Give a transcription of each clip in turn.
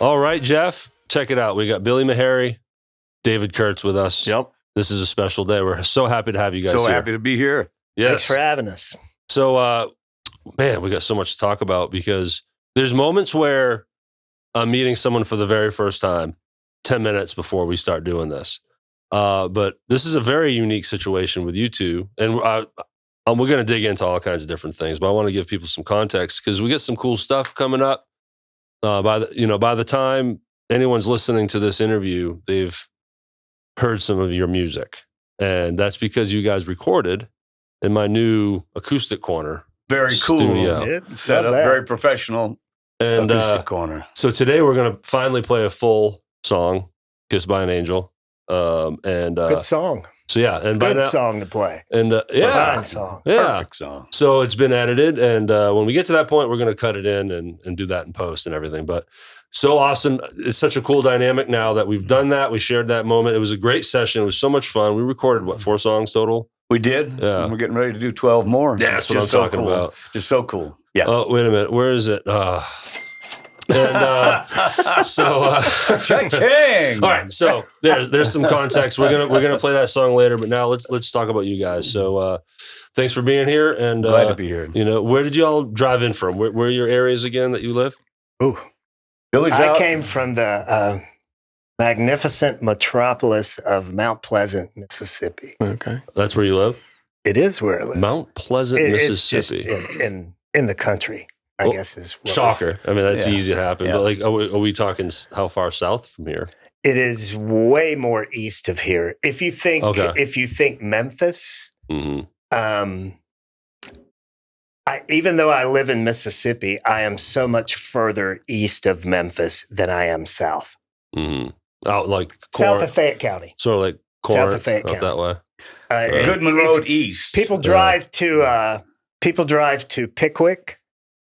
All right, Jeff, check it out. We got Billy Maharrey, David Kurtz with us. Yep. This is a special day. We're so happy to have you guys here. So happy to be here. Yes. Thanks for having us. So, man, we got so much to talk about because there's moments where I'm meeting someone for the very first time 10 minutes before we start doing this. But this is a very unique situation with you two. And we're going to dig into all kinds of different things, but I want to give people some context because we get some cool stuff coming up. By the time anyone's listening to this interview, they've heard some of your music. And that's because you guys recorded in my new acoustic corner. Very cool. Studio. Set up, very professional. And acoustic corner. So today we're going to finally play a full song, Kissed by an Angel. Good song. So yeah, and by Good now, song to play. and yeah, Fine song. yeah. Perfect song. So it's been edited, and when we get to that point, we're going to cut it in and do that in post and everything. But so awesome! It's such a cool dynamic now that we've done that. We shared that moment. It was a great session. It was so much fun. We recorded 4 songs total. We did. Yeah. And we're getting ready to do 12 more. Yeah, that's what I'm talking about. Just so cool. Yeah. Oh, wait a minute. Where is it? Cha-ching! All right, so there's some context. We're gonna play that song later, but now let's talk about you guys. So thanks for being here, and Glad to be here. Where did you all drive in from? Where are your areas again that you live? Ooh. Billy's I out. came from the magnificent metropolis of Mount Pleasant, Mississippi. Okay. That's where you live? It is where I live. Mount Pleasant, It's just Mississippi. in the country, I Well, guess is what Shocker. I mean, that's Yeah. easy to happen. Yeah. But like, are we talking how far south from here? It is way more east of here. If you think Memphis, Mm-hmm. Even though I live in Mississippi, I am so much further east of Memphis than I am south. Mm-hmm. Out like South of Fayette County. sort of like South Corinth, of Fayette out County. that way. Goodman if Road East. People drive to Pickwick,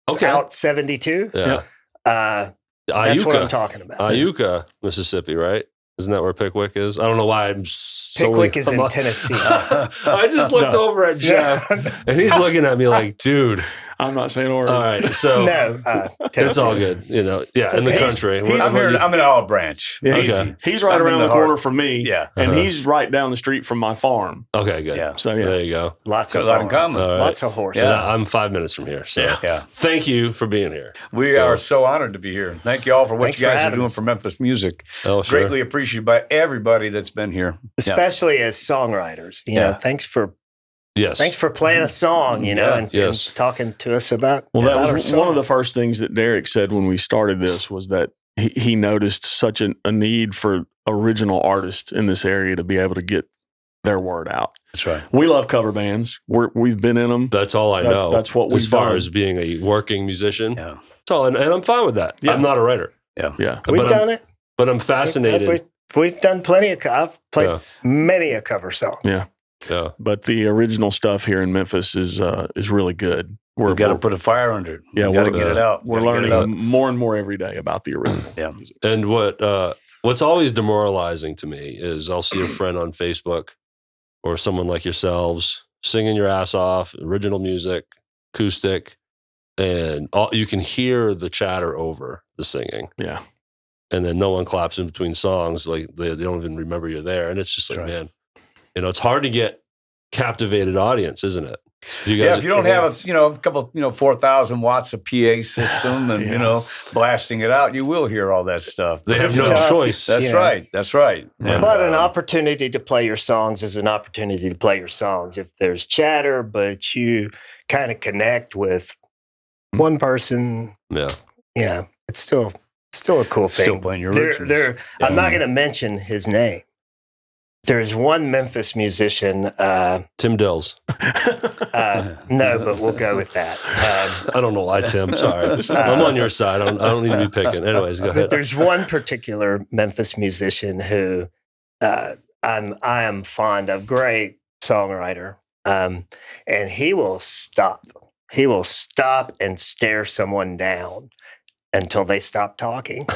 Okay. out 72. Yeah. That's what I'm Iuka, talking about. Iuka, Mississippi, right? Isn't that where Pickwick is? I don't know why I'm so... Pickwick is in Tennessee. I just looked over at Jeff, and he's looking at me like, dude. I'm not saying a word. All right, so No, it's Tennessee. all good. Yeah, in the okay. country. I'm in Olive Branch. Yeah, Easy. he's right I'm in around the the corner heart. from me. Yeah. And Uh-huh. he's right down the street from my farm. Okay, good. Yeah. So, yeah. There you go. Lots Got of a lot in farms. common. All right. Lots of horses. So Yeah. now I'm 5 minutes from here. So Yeah. thank you for being here. We are so honored to be here. Thank you all for what Thanks you for guys are having doing us. for Memphis music. Oh, sure. Greatly appreciated by everybody that's been here. Especially as songwriters. You know, Yeah. thanks for Yes. playing a song, and Yes. talking to us about Well, that about was our one of the songs. first things that Derek said when we started this was that he noticed such a need for original artists in this area to be able to get their word out. That's right. We love cover bands. We've been in them. That's all I know. That's what as we've far done. as being a working musician. Yeah. That's all, and I'm fine with that. Yeah. I'm not a writer, Yeah. We've but done it. but I'm fascinated. We've done plenty of. I've played Yeah. many a cover song. Yeah. Yeah. But the original stuff here in Memphis is really good. We've got to put a fire under it. Yeah, We've got to we're- get it out. We're Gotta get it learning out. more and more every day about the original Yeah. music. And what's always demoralizing to me is I'll see a friend on Facebook or someone like yourselves singing your ass off, original music, acoustic, and you can hear the chatter over the singing. Yeah. And then no one claps in between songs. Like they don't even remember you're there. And it's just like, That's right. man, it's hard to get captivated audience, isn't it? Do you Yeah, guys, if you don't it have is. a couple 4,000 watts of PA system and Yeah. blasting it out, you will hear all that stuff. they have It's no tough. choice. That's Yeah. right. That's right. And, But an opportunity to play your songs is an opportunity to play your songs. If there's chatter, but you kind of connect with one person, Yeah. it's still a cool thing. Still playing your There, originals. there. I'm not going to mention his name. There's one Memphis musician. Tim Dills. No, but we'll go with that. I don't know why, Tim. Sorry. I'm on your side. I don't need to be picking. Anyways, go But ahead. there's one particular Memphis musician who I am fond of. Great songwriter, and he will stop. He will stop and stare someone down until they stop talking.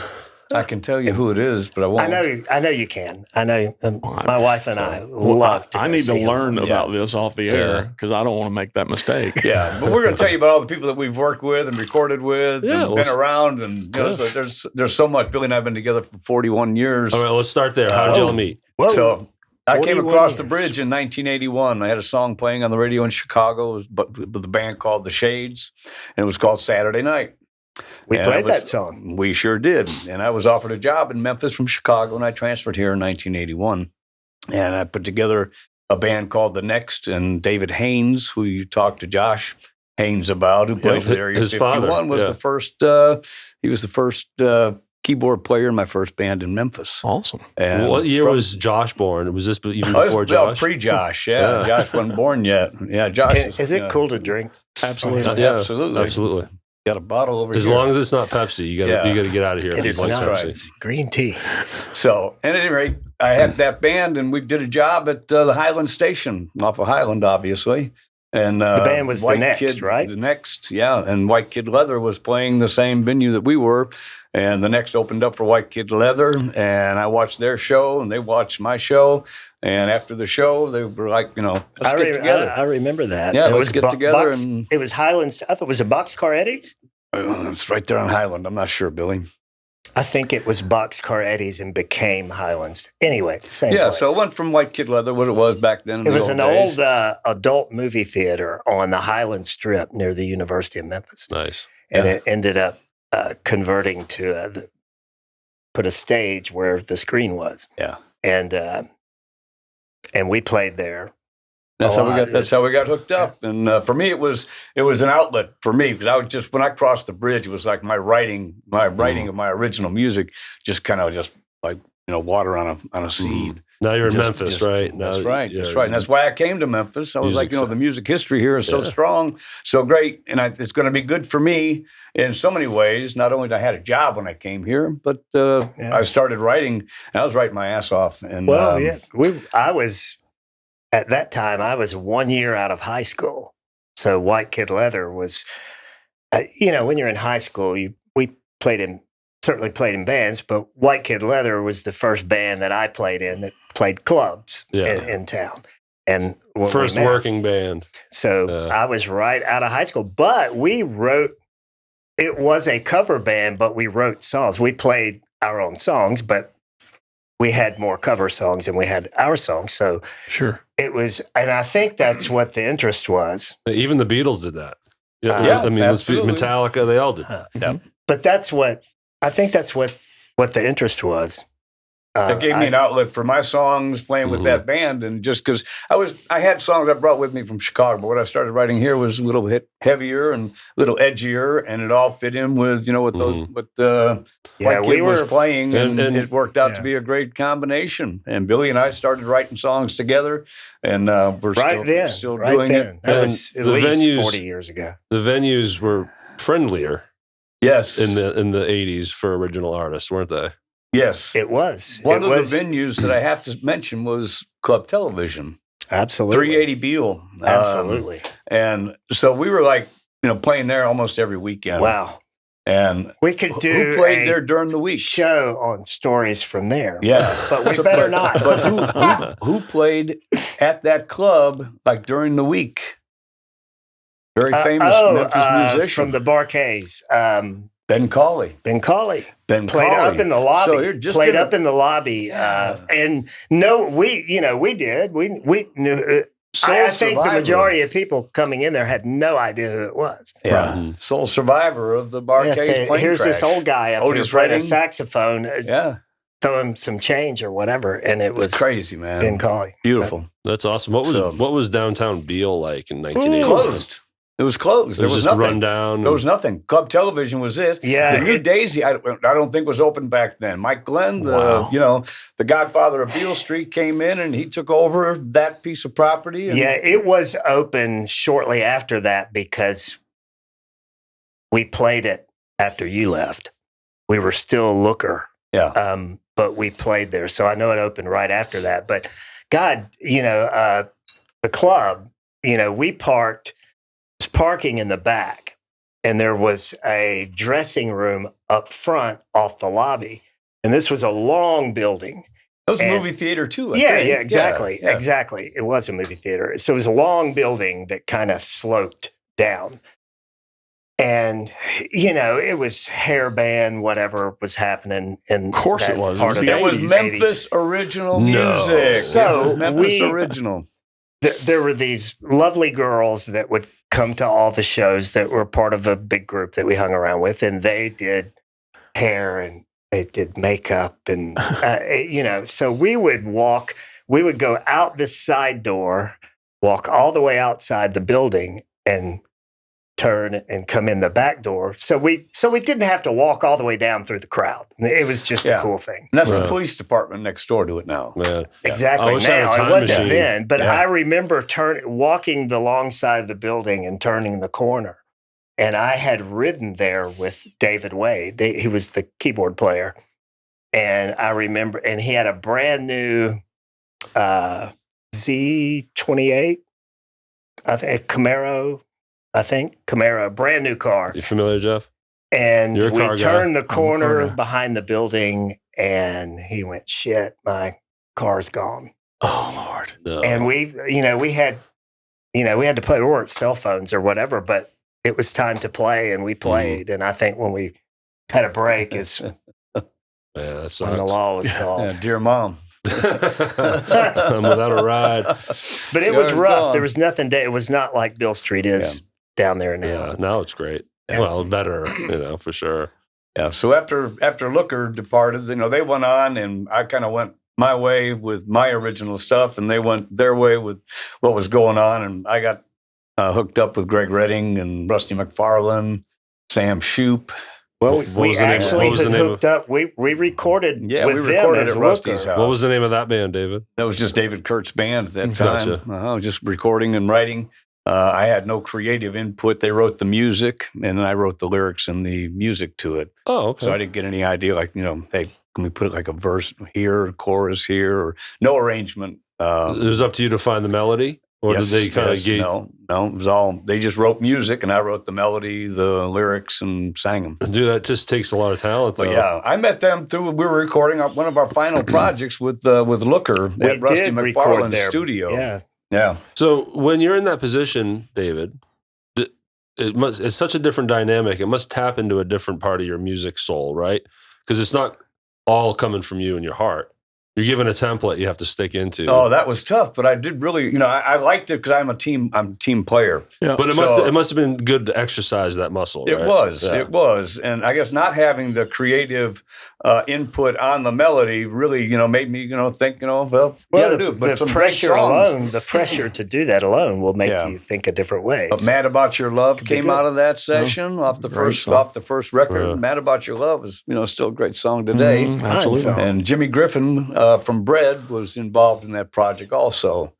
I can tell you who it is, but I won't. I know you can. I know Well, my wife and I love to I go need to see him. learn Yeah. about this off the air because I don't want to make that mistake. Yeah, but we're going to tell you about all the people that we've worked with and recorded with Yeah, and well, been around. And you know, so there's so much. Billy and I have been together for 41 years. All right, let's start there. How'd y'all meet? Whoa. So I came 41 across the years. bridge in 1981. I had a song playing on the radio in Chicago with the band called The Shades, and it was called Saturday Night. We And played that song. We sure did. And I was offered a job in Memphis from Chicago, and I transferred here in 1981. And I put together a band called The Next, and David Haynes, who you talked to Josh Haynes about, who plays with Area his 51, father, was yeah. the first. He was the first keyboard player in my first band in Memphis. Awesome. And What year from- was Josh born? Was this even Oh, before this was, Josh? pre-Josh, yeah. Josh wasn't born yet. Yeah, Josh. Is it yeah. cool to drink? Absolutely. Yeah, Absolutely. Absolutely. Got a bottle over As here. long as it's not Pepsi, you got to get out of here. It if is you like not. Pepsi. right. Green tea. So, at any rate, I had that band, and we did a job at the Highland Station, off of Highland, obviously. And The band was The White Next, Kid, right? The Next, yeah. And White Kid Leather was playing the same venue that we were. And The Next opened up for White Kid Leather, and I watched their show, and they watched my show. And after the show, they were like, let's get together. I remember that. Yeah, It let's was get together and- It was Highlands. I thought it was a Boxcar Eddie's. It's right there on Highland. I'm not sure, Billy. I think it was Boxcar Eddie's and became Highlands. Anyway, same Yeah, place. so it went from White Kid Leather, what it was back then. In It the was old an days. old adult movie theater on the Highland Strip near the University of Memphis. Nice. And Yeah. it ended up converting to put a stage where the screen was. Yeah. And we played there. That's Oh, how we got. That's how we got hooked up. And for me, it was an outlet for me because I was just when I crossed the bridge, it was like my writing of my original music, just kind of just like water on a seed. Now you're in Just- Memphis, just- right? Now, That's right. yeah, That's right. And that's why I came to Memphis. I was like, Music's- the music history here is so Yeah. strong, so great, and it's going to be good for me in so many ways. Not only did I had a job when I came here, but I started writing. And I was writing my ass off. And At that time, I was 1 year out of high school. So White Kid Leather was, when you're in high school, we certainly played in bands, but White Kid Leather was the first band that I played in that played clubs in town. And when we First met- working band. So I was right out of high school, but we wrote, it was a cover band, but we wrote songs. We played our own songs, but we had more cover songs than we had our songs. So Sure. it was, and I think that's what the interest was. Even the Beatles did that. Yeah, I mean, let's be absolutely. Metallica. They all did that. Yeah. But I think that's what the interest was. That gave me an outlet for my songs, playing with that band, and just because I had songs I brought with me from Chicago, but what I started writing here was a little bit heavier and a little edgier, and it all fit in with what White Kid was playing, and it worked out to be a great combination. And Billy and I started writing songs together, and we're still doing it. That was at the least venues- 40 years ago. The venues were friendlier Yes, in the 80s for original artists, weren't they? yes. It was. One of the venues that I have to mention was Club Television. Absolutely. 380 Beale. Absolutely. And so we were like, playing there almost every weekend. Wow. And We could do who played a there during the week? show on stories from there. Yeah. But we better not. But who played at that club like during the week? Very famous Memphis musician. From the Barcays. Ben Cawley. Ben Cawley. Ben Played Cawley. up in the lobby. So here, just played in a- up in the lobby. Yeah. And no, we did. We knew. Soul I think the Survivor. majority of people coming in there had no idea who it was. Yeah. Right. Sole survivor of the Barcays Yeah, plane here's crash. this old guy up Otis here playing a Redding. saxophone, Yeah. throw him some change or whatever, and it was It's crazy, man. Ben Cawley. Beautiful. That's awesome. What was downtown Beale like in It 1980? closed. It was closed. It There was was just nothing. run down. There was nothing. Club Television was it. Yeah, The New Daisy, I don't think was open back then. Mike Glenn, Wow. the godfather of Beale Street, came in and he took over that piece of property. And Yeah, it was open shortly after that because we played it after you left. We were still a looker. Yeah. But we played there. So I know it opened right after that. But God, the club, we parked, was parking in the back, and there was a dressing room up front off the lobby. And this was a long building. It was a movie theater too. I Yeah, think. exactly. Yeah. Exactly. It was a movie theater. So it was a long building that kind of sloped down. And, it was hair band, whatever was happening. And Of course it was. It was Memphis original music. So it was Memphis original. There were these lovely girls that would come to all the shows that were part of a big group that we hung around with, and they did hair and they did makeup and, so we would go out this side door, walk all the way outside the building and turn and come in the back door. So we didn't have to walk all the way down through the crowd. It was just a cool thing. And that's the police department next door to it now. Yeah. Exactly. Now, it wasn't then, but I remember walking the long side of the building and turning the corner. And I had ridden there with David Wade. He was the keyboard player. And I remember, and he had a brand new Z28, I think, Camaro, brand new car. You familiar, Jeff? And we turned the corner behind the building, and he went, "Shit, my car's gone." Oh Lord! No. And we had to play. We weren't cell phones or whatever, but it was time to play, and we played. And I think when we had a break is that sucks. when the law was called. Yeah, dear mom. I'm without a ride. But it was rough. There was nothing. It was not like Bill Street is down there now. Yeah, now it's great. Yeah. Well, better, for sure. Yeah. So after Looker departed, they went on, and I kind of went my way with my original stuff, and they went their way with what was going on, and I got hooked up with Greg Redding and Rusty McFarlane, Sam Shoop. Well, we actually hooked up. We recorded with them as at Rusty's house. What was the name of that band, David? That was just David Kurtz Band at that time. Gotcha. Just recording and writing. I had no creative input. They wrote the music, and I wrote the lyrics and the music to it. Oh, okay. So I didn't get any idea, hey, can we put like a verse here, a chorus here, or no arrangement. It was up to you to find the melody? Or did they kind of get... No, it was all, they just wrote music, and I wrote the melody, the lyrics, and sang them. Dude, that just takes a lot of talent, though. But yeah, I met them we were recording one of our final projects with Looker at Rusty McFarlane's studio. Yeah. So when you're in that position, David, it's such a different dynamic. It must tap into a different part of your music soul, right? Because it's not all coming from you and your heart. You're given a template you have to stick into. Oh, that was tough, but I did really, I liked it because I'm a team player. Yeah. But it must have been good to exercise that muscle, right? It was. And I guess not having the creative input on the melody really, made me, think, well, you gotta do it. But the pressure alone, the pressure to do that alone will make you think a different way. But Mad About Your Love came out of that session off the first record. Yeah. Mad About Your Love is, still a great song today. Absolutely. And Jimmy Griffin from Bread was involved in that project also.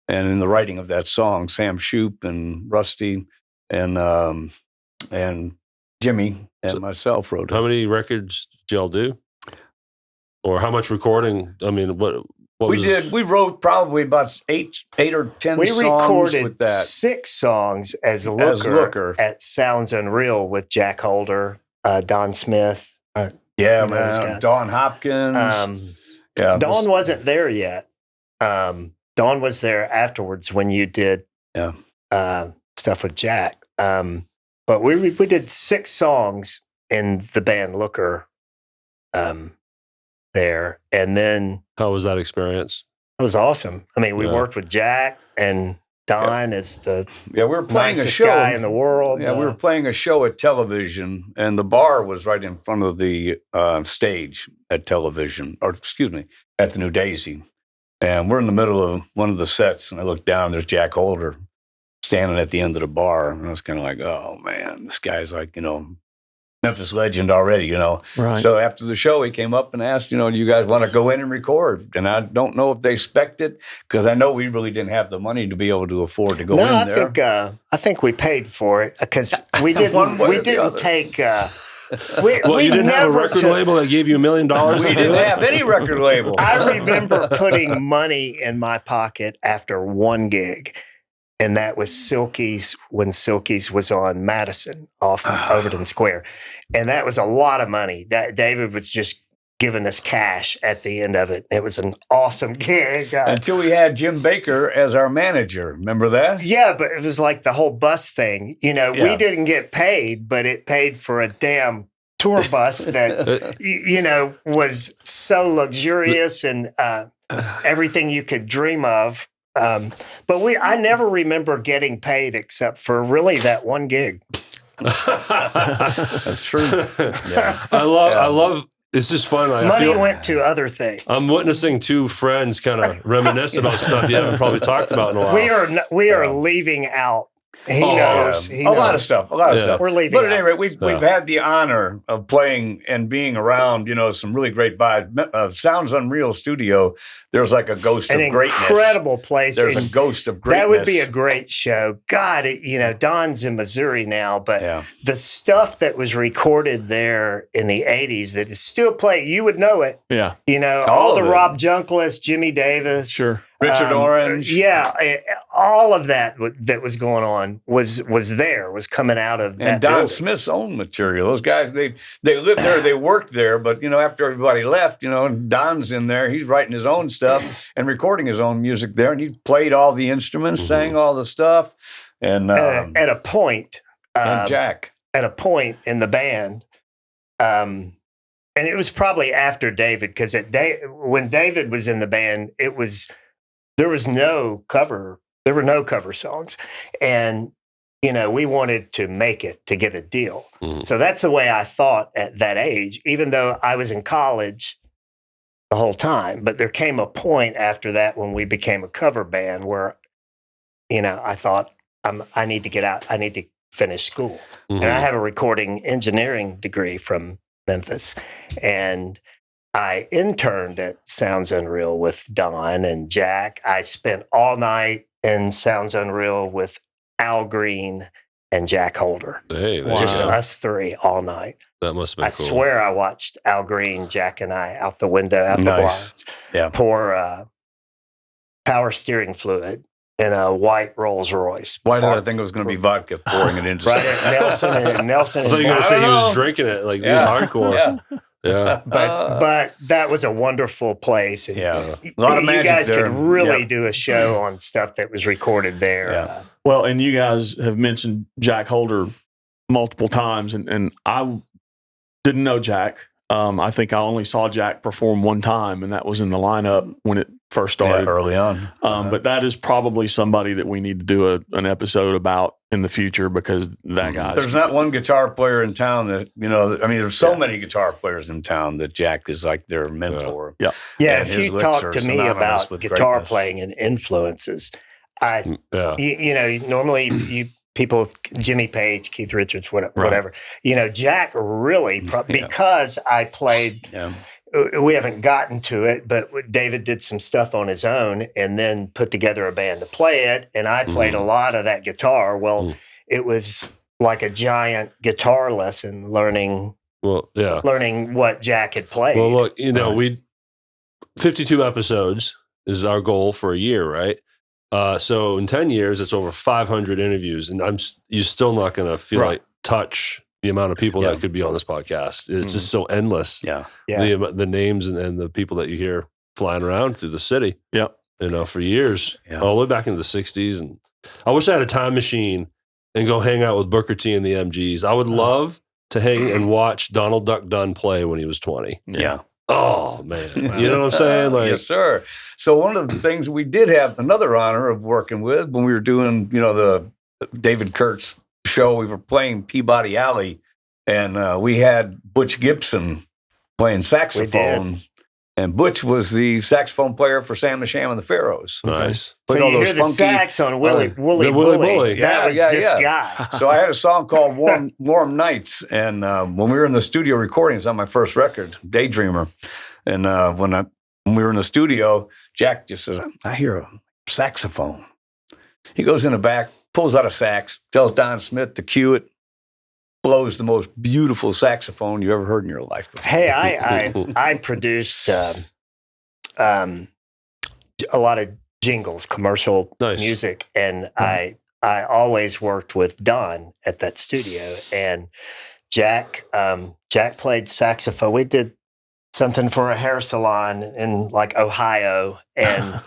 And in the writing of that song, Sam Shoop and Rusty and Jimmy and myself wrote it. How many records did y'all do? Or how much recording? I mean, what we did? We wrote probably about eight or 10 songs. We recorded with that. 6 songs as Looker at Sounds Unreal with Jack Holder, Don Smith. Don Hopkins. Dawn wasn't there yet. Dawn was there afterwards when you did stuff with Jack. But we did 6 songs in the band Looker there. And then... How was that experience? It was awesome. I mean, we worked with Jack and Don as the we were playing a show guy in the world. Yeah, we were playing a show at television, and the bar was right in front of the stage at television, at the New Daisy. And we're in the middle of one of the sets, and I look down, there's Jack Holder standing at the end of the bar. And I was kind of like, oh, man, this guy's like, Memphis legend already, Right. So after the show, he came up and asked, do you guys want to go in and record? And I don't know if they expected, because I know we really didn't have the money to be able to afford to go in there. I think we paid for it, because we didn't take... you didn't have a record label that gave you $1 million? We didn't have any record label. I remember putting money in my pocket after one gig, and that was Silky's, when Silky's was on Madison off Overton Square. And that was a lot of money. David was just giving us cash at the end of it. It was an awesome gig. Until we had Jim Baker as our manager. Remember that? Yeah, but it was like the whole bus thing. We didn't get paid, but it paid for a damn tour bus that, was so luxurious and everything you could dream of. But I never remember getting paid except for really that one gig. That's true. Yeah. I love. It's just fun. Money went to other things. I'm witnessing two friends kind of reminisce about stuff you haven't probably talked about in a while. We are leaving out. He knows. A lot of stuff. We're leaving. But at any rate, we've had the honor of playing and being around, some really great vibes. Sounds Unreal Studio. There's like a ghost of greatness. Incredible place. There's a ghost of greatness. That would be a great show. God, Don's in Missouri now, but the stuff that was recorded there in the 80s that is still played, you would know it. Yeah. All the Rob Junkless, Jimmy Davis. Sure. Richard Orange. Yeah, all of that was going on was coming out of that. And Don building. Smith's own material. Those guys, they lived there, they worked there, but after everybody left, Don's in there. He's writing his own stuff and recording his own music there, and he played all the instruments, sang all the stuff, and at a point, and Jack at a point in the band, and it was probably after David because when David was in the band, there were no cover songs. And, we wanted to make it to get a deal. Mm-hmm. So that's the way I thought at that age, even though I was in college the whole time. But there came a point after that when we became a cover band where, I thought, I need to get out. I need to finish school. Mm-hmm. And I have a recording engineering degree from Memphis. And I interned at Sounds Unreal with Don and Jack. I spent all night in Sounds Unreal with Al Green and Jack Holder. Hey, just us three all night. That must have been cool. I swear I watched Al Green, Jack, and I out the window, out the blinds. Yeah. Pour power steering fluid in a white Rolls Royce. Why did I think it was going to be vodka pouring it into right at Nelson and Nelson. I thought you were going to say he was drinking it. Like, he was hardcore. Yeah. Yeah, but that was a wonderful place. And a lot of magic. You guys there. could really do a show on stuff that was recorded there. Yeah. Well, and you guys have mentioned Jack Holder multiple times, and I didn't know Jack. I think I only saw Jack perform one time, and that was in the lineup when it first started early on. But that is probably somebody that we need to do an episode about in the future because that guy. There's not one guitar player in town that there's so many guitar players in town that Jack is like their mentor. Yeah. If you talk to me about guitar playing and influences, normally people, Jimmy Page, Keith Richards, whatever. Jack really, because I played. Yeah. We haven't gotten to it, but David did some stuff on his own and then put together a band to play it. And I played a lot of that guitar. Well, it was like a giant guitar lesson learning what Jack had played. Well, look, 52 episodes is our goal for a year, right? So in 10 years, it's over 500 interviews. And you're still not going to feel like touch the amount of people that could be on this podcast. It's just so endless. Yeah. The names and the people that you hear flying around through the city. Yeah. For years, all the way back into the 60s. And I wish I had a time machine and go hang out with Booker T and the MGs. I would love to hang and watch Donald Duck Dunn play when he was 20. Yeah. Oh, man. You know what I'm saying? Yes, sir. So one of the things we did have another honor of working with when we were doing, the David Kurtz show, we were playing Peabody Alley, and we had Butch Gibson playing saxophone. And Butch was the saxophone player for Sam the Sham and the Pharaohs. Nice. So you hear the sax on Wooly Bully. That was this guy. So I had a song called Warm Nights. And when we were in the studio recording, it's on my first record, Daydreamer. And when we were in the studio, Jack just says, I hear a saxophone. He goes in the back, pulls out a sax, tells Don Smith to cue it, blows the most beautiful saxophone you ever heard in your life. Hey, I produced a lot of jingles, commercial music, and I always worked with Don at that studio. And Jack played saxophone. We did something for a hair salon in like Ohio, and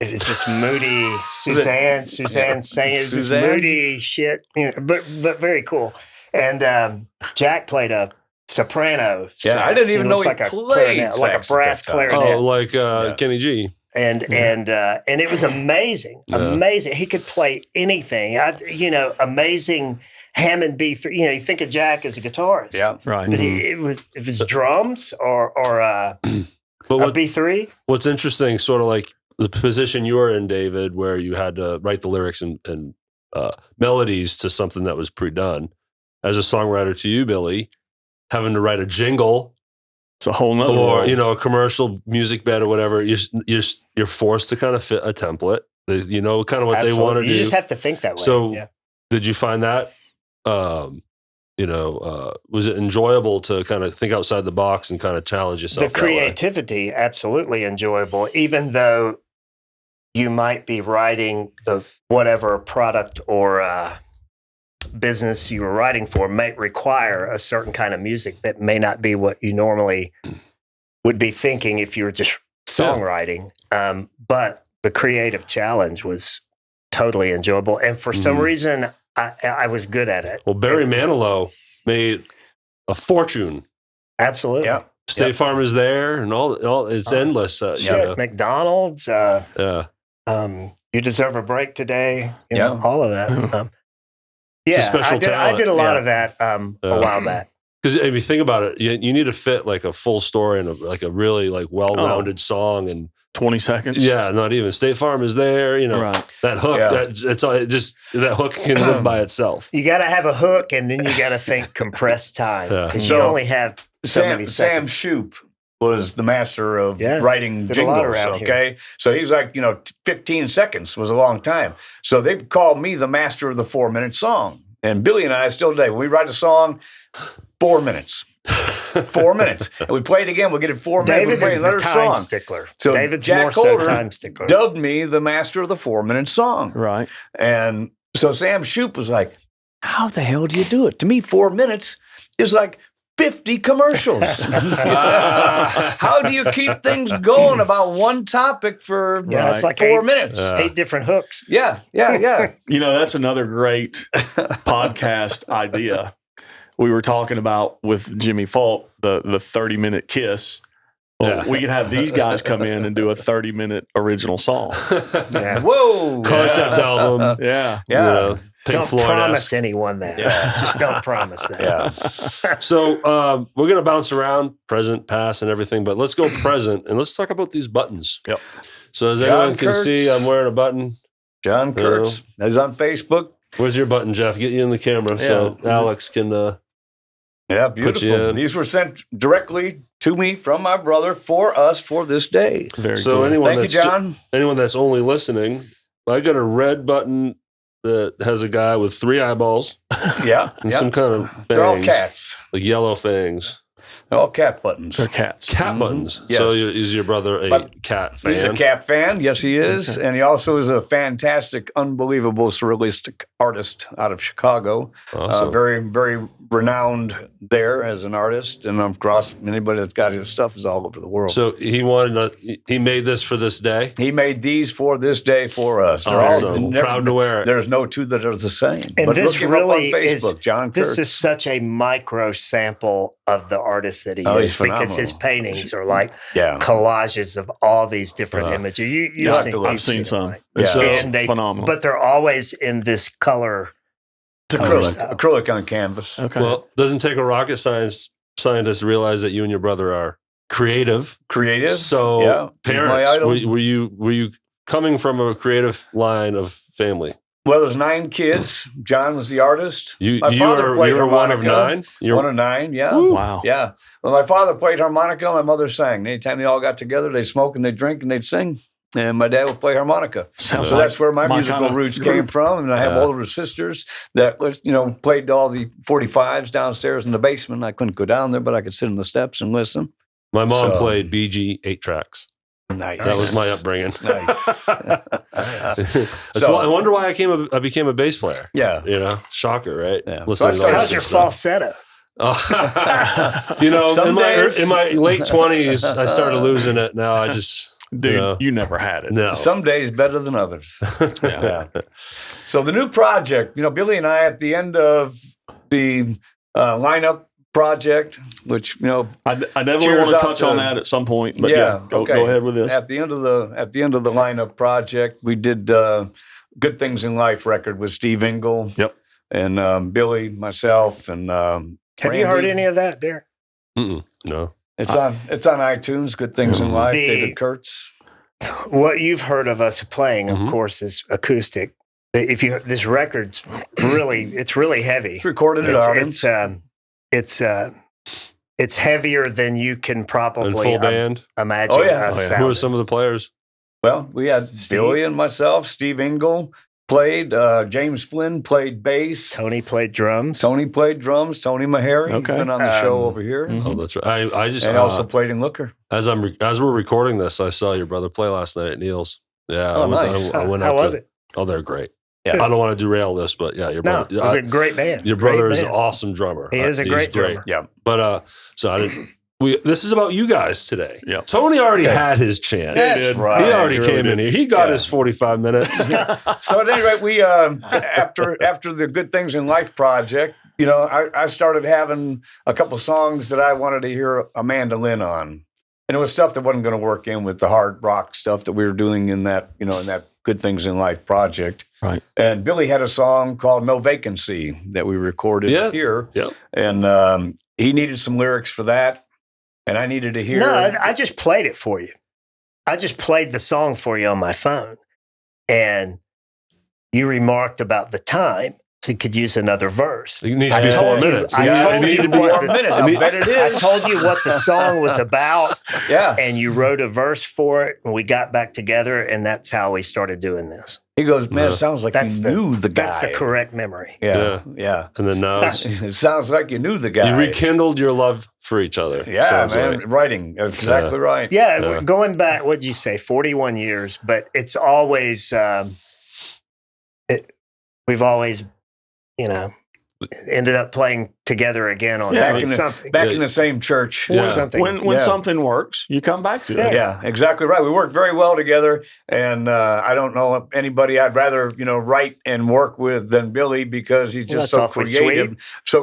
it was just moody. Suzanne sang it was just moody shit, but very cool. And Jack played a soprano. Yeah, I didn't even know he played like a brass clarinet. Oh, like Kenny G. And it was amazing, amazing. He could play anything. Amazing Hammond B3. You think of Jack as a guitarist, Yeah, right. But it was drums or a B3. What's interesting, sort of like the position you were in, David, where you had to write the lyrics and melodies to something that was pre-done. As a songwriter, to you, Billy, having to write a jingle. It's a whole nother or world. a commercial music bed or whatever. You're forced to kind of fit a template. Kind of what Absolutely. they want to do. You just have to think that way. So, did you find that? Was it enjoyable to kind of think outside the box and kind of challenge yourself? The creativity, absolutely enjoyable, even though you might be writing the whatever product or business you were writing for might require a certain kind of music that may not be what you normally would be thinking if you were just songwriting. But the creative challenge was totally enjoyable. And for some reason, I was good at it. Well, Barry Manilow made a fortune. Absolutely. Yeah. State Farm is there, and all it's endless. McDonald's. You deserve a break today. All of that. It's a special I talent. did a lot of that a while back. Because if you think about it, you need to fit like a full story and a really like well-rounded song and 20 seconds. Yeah, not even. State Farm is there. Right. That hook. That hook can live by itself. You got to have a hook, and then you got to think compressed time because you only have so many Sam seconds. Shoop was the master of writing did a lot jingles. around Okay, here. so he's like 15 seconds was a long time. So they called me the master of the 4-minute song. And Billy and I still today, when we write a song, 4 minutes. 4 minutes. And we play it again, we'll get it 4 minutes. David we play is another the time song. stickler. So David's Jack more so Holder time stickler. dubbed me the master of the 4-minute song. Right. And so Sam Shoop was like, how the hell do you do it? To me, 4 minutes is like 50 commercials. How do you keep things going about one topic for it's like 4 minutes? 8 different hooks. Yeah. That's another great podcast idea. We were talking about with Jimmy Falk, the 30-minute kiss. Well, we could have these guys come in and do a 30-minute original song. Whoa. Concept album. Yeah. Pink Don't Floyd promise anyone that. Just don't promise that. So we're going to bounce around present, past, and everything, but let's go present and let's talk about these buttons. Yep. So as John anyone can Kurtz. see, I'm wearing a button. John Kurtz is on Facebook. Where's your button, Jeff? Get you in the camera so Alex can Yeah, put you beautiful. in. These were sent directly to me from my brother for us for this day. Very So cool. anyone Thank you, John. anyone that's only listening, I got a red button that has a guy with 3 eyeballs Yeah. and some kind of fangs, They're all cats. like yellow fangs. They're all cat buttons. They're cats. Cat buttons. Yes. So is your brother a But cat fan? He's a cat fan. Yes, he is. And he also is a fantastic, unbelievable surrealistic artist out of Chicago. Awesome. Very, very renowned there as an artist. And of course, anybody that's got his stuff is all over the world. So he made this for this day. He made these for this day for us. They're Awesome. Proud to wear it. There's no two that are the same. And but this look him up on really Facebook, is John Kurtz. This is such a micro sample of the artist that he Oh, is he's because his phenomenal. paintings are like Yeah. collages of all these different images. You've have seen, to look. I've seen it, some. right? It's Yeah. just And they- phenomenal. But they're always in this color. It's acrylic on canvas. Okay. Well, doesn't take a rocket scientist to realize that you and your brother are creative. Creative. So yeah. He's my parents, idol. were you coming from a creative line of family? Well, there's 9 kids. John was the artist. You My father played were one of harmonica. 9. You're One of 9, yeah. wow. Yeah. Well, my father played harmonica. My mother sang. Anytime they all got together, they'd smoke and they'd drink and they'd sing. And my dad would play harmonica. Sounds So like that's where my musical kind of roots group. came from. And I have Yeah. older sisters that played all the 45s downstairs in the basement. I couldn't go down there, but I could sit on the steps and listen. My mom So- played BG 8 tracks. Nice. That was my upbringing. Nice. I wonder why I became a bass player. Yeah. Shocker, right? Yeah. Listening So to I all How's this your stuff. falsetto? You know, Some days. in my late 20s, I started losing it. Now I just, Dude, you never had it. no. Some days better than others. Yeah. So the new project, Billy and I at the end of the lineup project, which I definitely cheers want to out touch to- on that at some point. But okay. go ahead with this. At the end of the lineup project, we did "Good Things in Life" record with Steve Ingle. Yep. And Billy, myself, and Have Randy. you heard any of that, Derek? No. It's on iTunes. "Good Things in Life." The- David Kurtz. What you've heard of us playing, of Mhm. course, is acoustic. If you this record's it's really heavy. It's recorded at Arden's. It's heavier than you can And probably full band. imagine. Oh, yeah. us Oh, yeah. Who are sounding. some of the players? Well, we had Steve. Billy and myself. Steve Ingle played. James Flynn played bass. Tony played drums. Tony played drums. Tony Maharrey. Okay. He's been on the show Um, over here. Mhm. Oh, that's right. I just And also played in Looker. as we're recording this, I saw your brother play last night at Neil's. Yeah, Oh, I went, nice. I went How out was to, it? Oh, they're great. Yeah. I don't want to derail this, but yeah, your No, brother. it was a great band. your Great brother is an band. awesome drummer. He is a He's great drummer. Yeah. But so I didn't. This is about you guys today. Yeah. Tony already Okay. had his chance. That's did. right. He already He really came in did. here. He got Yeah. his 45 minutes. So at any rate, we after the Good Things in Life project, I started having a couple songs that I wanted to hear a mandolin on, and it was stuff that wasn't going to work in with the hard rock stuff that we were doing in that Good Things in Life project. Right. And Billy had a song called "No Vacancy" that we recorded Yeah. here, Yep. and he needed some lyrics for that, and I needed to hear. No, I just played it for you. I just played the song for you on my phone. And you remarked about the time, so you could use another verse. It needs to I be 4 told you- minutes. I It told needed you to be- what 4 minutes. I I mean- bet it I is. told you what the song was about, Yeah. and you wrote a verse for it, and we got back together, and that's how we started doing this. He goes, man, Yeah. it sounds like That's you the- knew the guy. That's the correct memory. Yeah. And then now It sounds like you knew the guy. you rekindled your love for each other. Yeah, sounds man. like. Writing. That's exactly right. Yeah, Yeah. we're going back, what'd you say, 41 years, but it's always, we've always, ended up playing together again on Yeah, that. back It's in something. Back in the same church. Yeah. Something. When Yeah. something works, you come back to it. Yeah, exactly right. We work very well together, and I don't know anybody I'd rather write and work with than Billy because he's Well, just that's so awfully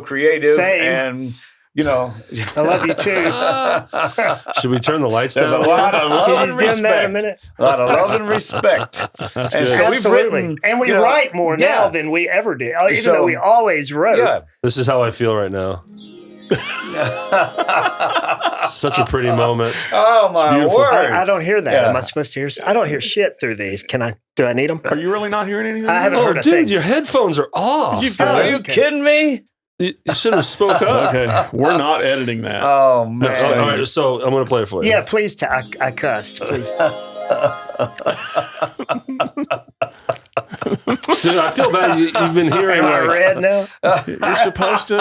creative, Same. and I love you too. Should we turn the lights There's a down? lot of love Can and you dim that a respect. minute? A lot of love and respect. That's And good. so we've Absolutely. written, And we you know, write more now yeah. than we ever did, even So- though we always wrote. Yeah. This is how I feel right now. Such a pretty moment. Oh my beautiful. word! I don't hear that. Yeah. Am I supposed to hear? I don't hear shit through these. Do I need them? Are you really not hearing anything? I haven't Oh, heard a dude, thing. your headphones are off. You've Oh, got are it. you Okay. kidding me? You should have spoke up. Okay, we're not editing that. Oh No, man! all right, so I'm going to play it for you. Yeah, please. I cussed. Please. Dude, I feel bad. You've been hearing Am I like, red now? You're supposed to.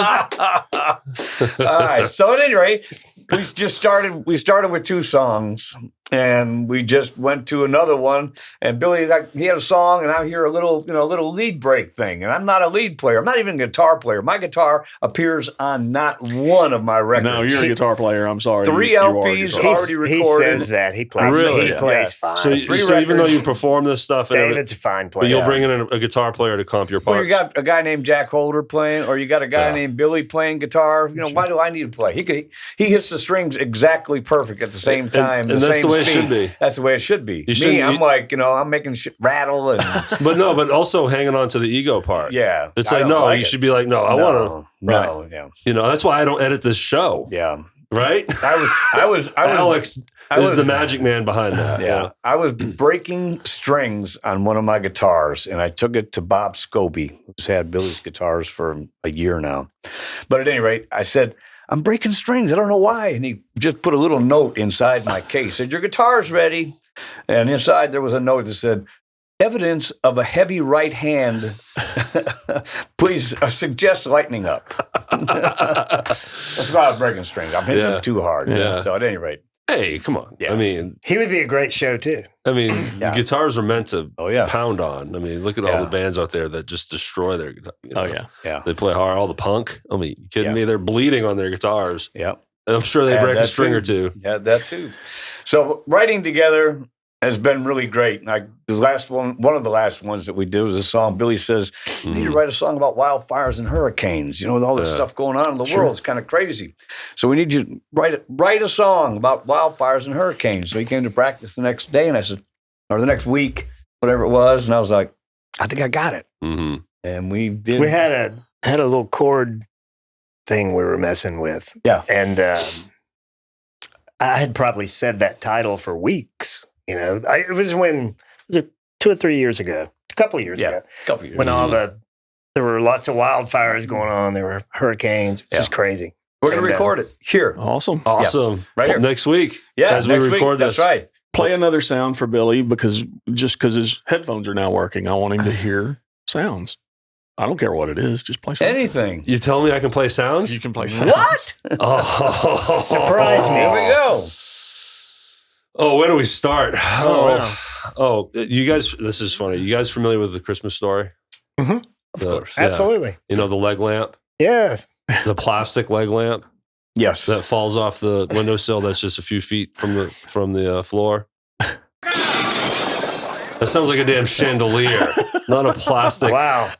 All right. So at any rate, we started with 2 songs, and we just went to another one. And Billy, he had a song, and I hear a little lead break thing. And I'm not a lead player. I'm not even a guitar player. My guitar appears on not one of my records. No, you're a guitar player. I'm sorry. 3 You are a LPs guitar player. already He recorded. says that he plays. Really? He plays Yeah. fine. So, Three so even though records. you perform this stuff, and David's a fine but player. you'll bring in a guitar player to comp your parts. Well, you got a guy named Jack Holder playing, or you got a guy Yeah. named Billy playing guitar. Why do I need to play? He hits the strings exactly perfect at the same time, and that's same the way it speed. should be. That's the way it should be. You shouldn't- I'm like, I'm making shit rattle and but also hanging on to the ego part. yeah. It's I like, don't no, like you it. should be like, no, I want to, No, yeah, that's why I don't edit this show, yeah. right? I was Alex I is was- the magic man behind that. Yeah, I was breaking strings on one of my guitars, and I took it to Bob Scobie, who's had Billy's guitars for a year now. But at any rate, I said, I'm breaking strings. I don't know why. And he just put a little note inside my case. Said, your guitar's ready. And inside there was a note that said, evidence of a heavy right hand. Please suggest lightening up. That's why I was breaking strings. I'm hitting them too hard. Yeah. So at any rate. Hey, come on. Yeah. I mean, He would be a great show too. the guitars are meant to Oh, pound on. I mean, look at all the bands out there that just destroy their guitar. Yeah. They play hard, all the punk. I mean, you kidding me? They're bleeding on their guitars. Yeah. And I'm sure they break a string too. or two. Yeah, that too. So writing together has been really great. Like the last one of the last ones that we did was a song. Billy says, "You need to write a song about wildfires and hurricanes. You know, with all this stuff going on in the world, it's kind of crazy. So we need you to write a song about wildfires and hurricanes." So he came to practice the next day, and I said, or the next week, whatever it was, and I was like, "I think I got it." Mm-hmm. And we did. We had a little chord thing we were messing with. Yeah. And I had probably said that title for weeks. You know, it was 2 or 3 years ago, a couple of years ago, a couple years. when there were lots of wildfires going on. There were hurricanes. It's just crazy. We're going to record it here. Awesome. Right here. Next week. Yeah, as we record this. That's right. Play another sound for Billy because his headphones are now working. I want him to hear sounds. I don't care what it is. Just play something. Anything. You tell me I can play sounds? You can play sounds. What? Oh, Surprise me. Here we go. Oh, where do we start? wow. Oh, you guys, this is funny. You guys familiar with The Christmas Story? Mm-hmm. Of course. Yeah. Absolutely. You know, the leg lamp, Yes. the plastic leg lamp Yes. that falls off the windowsill that's just a few feet from the floor. That sounds like a damn chandelier, not a plastic lamp.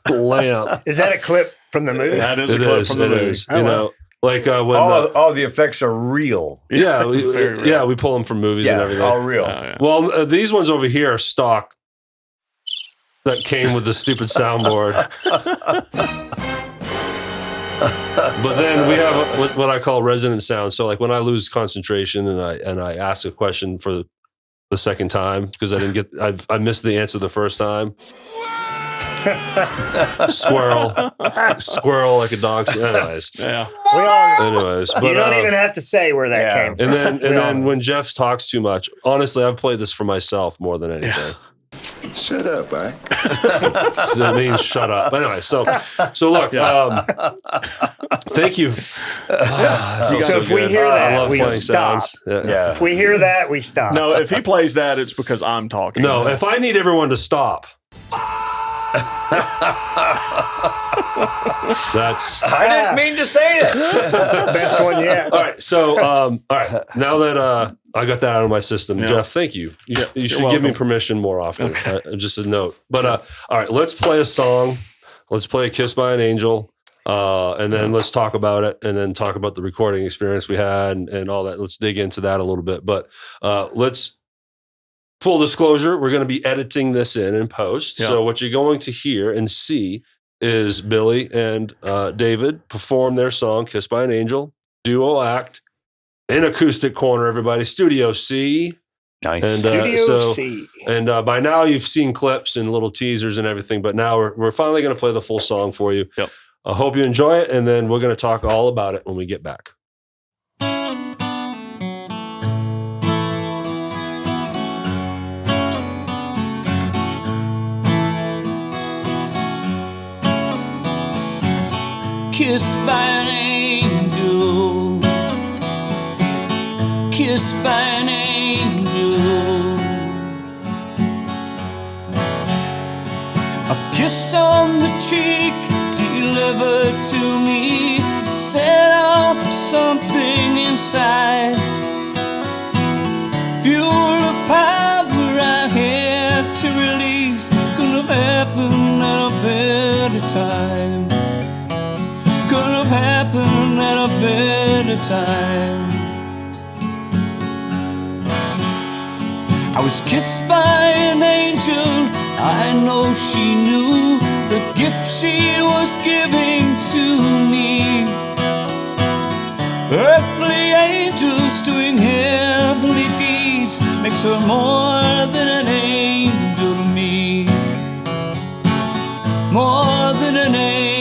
Is that a clip from the movie? That is a clip from the movie. Is. Oh, You wow. know, like when all the effects are real. yeah, Very real. we pull them from movies and everything. all real. Yeah. Well, these ones over here are stock that came with the stupid soundboard. But then we have what I call resonant sound. So like when I lose concentration and I ask a question for the second time because I missed the answer the first time. Squirrel like a dog. Anyways, Yeah. We all, anyways. But, you don't even have to say where that came from. And then when Jeff talks too much, honestly, I've played this for myself more than anything. Shut up, Ike. So that means shut up. But anyway, so look, thank you. So if we hear I that, love we playing stop. sounds. Yeah. If we hear that, we stop. No, if he plays that, it's because I'm talking. No, if I need everyone to stop, that's I didn't mean to say that. Best one yet. all right. So, all right. Now that I got that out of my system, Yeah. Jeff, thank you. You should give me welcome. permission more often. Just a note. But all right, let's play a song. Let's play "Kissed by an Angel," and then let's talk about it, and then talk about the recording experience we had and all that. Let's dig into that a little bit. But let's. Full disclosure, we're going to be editing this in post. Yeah. So what you're going to hear and see is Billy and David perform their song, Kissed by an Angel, duo act, in acoustic corner, everybody. Studio C. Nice. And Studio C. And by now you've seen clips and little teasers and everything, but now we're finally going to play the full song for you. Yep. I hope you enjoy it, and then we're going to talk all about it when we get back. Kissed by an angel, kissed by an angel, a kiss on the cheek delivered to me, set off something inside, fuel the power I had to release. Could have happened at a better time. Could have happened at a better time. I was kissed by an angel. I know she knew the gift she was giving to me. Earthly angels doing heavenly deeds makes her more than an angel to me. More than an angel.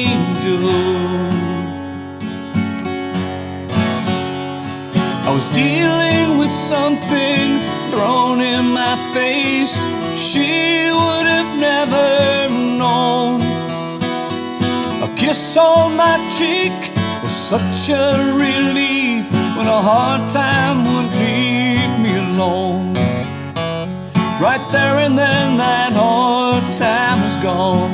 I was dealing with something thrown in my face she would have never known. A kiss on my cheek was such a relief when a hard time would leave song.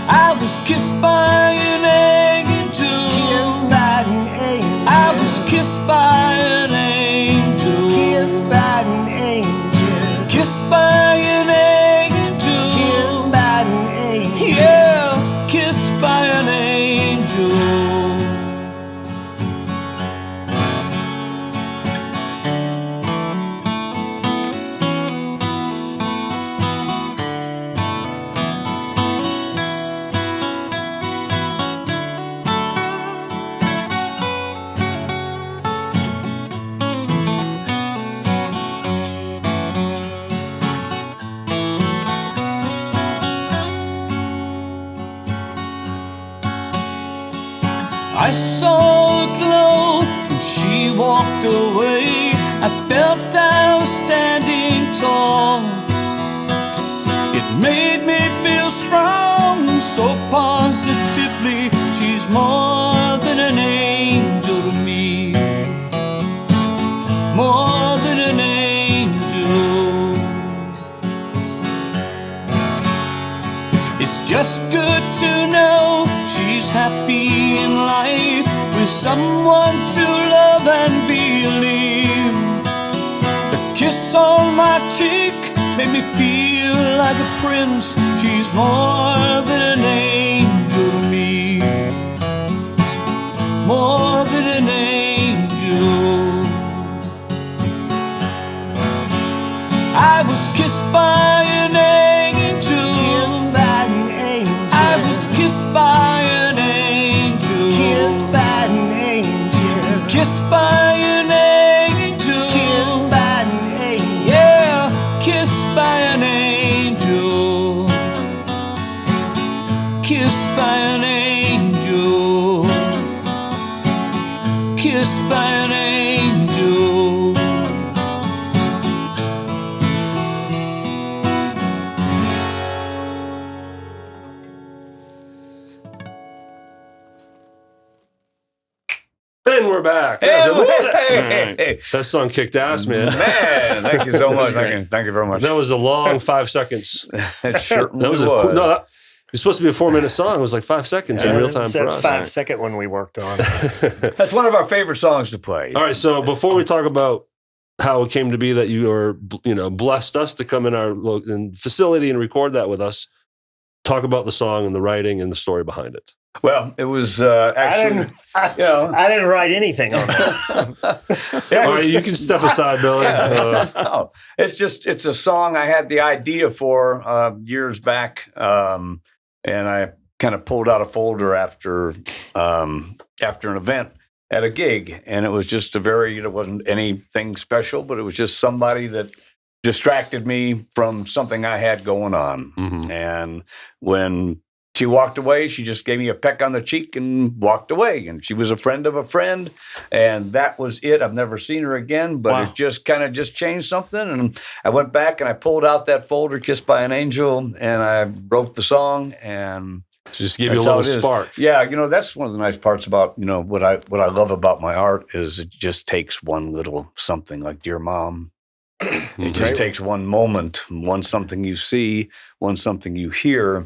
I was kissed by an angel. Kissed by an angel. I was kissed by an angel. Kissed by an angel. Kissed by an angel. Kissed by an angel. Yeah, kissed by an angel. I saw a glow when she walked away. I felt I was standing tall. It made me feel strong so positively. She's more than an angel to me. More than an angel. It's just good to know she's happy in life with someone to love and believe. The kiss on my cheek made me feel like a prince. She's more than an angel to me. More than an angel. I was kissed by an angel. Kissed by an angel. I was kissed by an angel. Kissed by an angel. Kissed by an angel. Kissed by an angel. Yeah, kissed by an angel. Kissed by an angel. Kissed by an angel. And we're back. Hey, Yeah, hey. that song kicked ass, man. Man, thank you so much. Thank you very much. That was a long 5 seconds. It certainly That was was. it's supposed to be a 4-minute song. It was like 5 seconds in real time It's for that us. 5-second one we worked on. That's one of our favorite songs to play. All right, so before we talk about how it came to be that you are, blessed us to come in our facility and record that with us, talk about the song and the writing and the story behind it. Well, it was actually, I didn't write anything on that. All right, you can step aside, Billy. No, it's a song I had the idea for years back, and I kind of pulled out a folder after an event at a gig, and it was just it wasn't anything special, but it was just somebody that distracted me from something I had going on. Mhm. And when she walked away, she just gave me a peck on the cheek and walked away. And she was a friend of a friend. And that was it. I've never seen her again, but it just kind of changed something. And I went back and I pulled out that folder, Kissed by an Angel, and I wrote the song. And Just give you a little spark. yeah, that's one of the nice parts about, what I love about my art is it just takes one little something like Dear Mom. It just takes one moment, one something you see, one something you hear,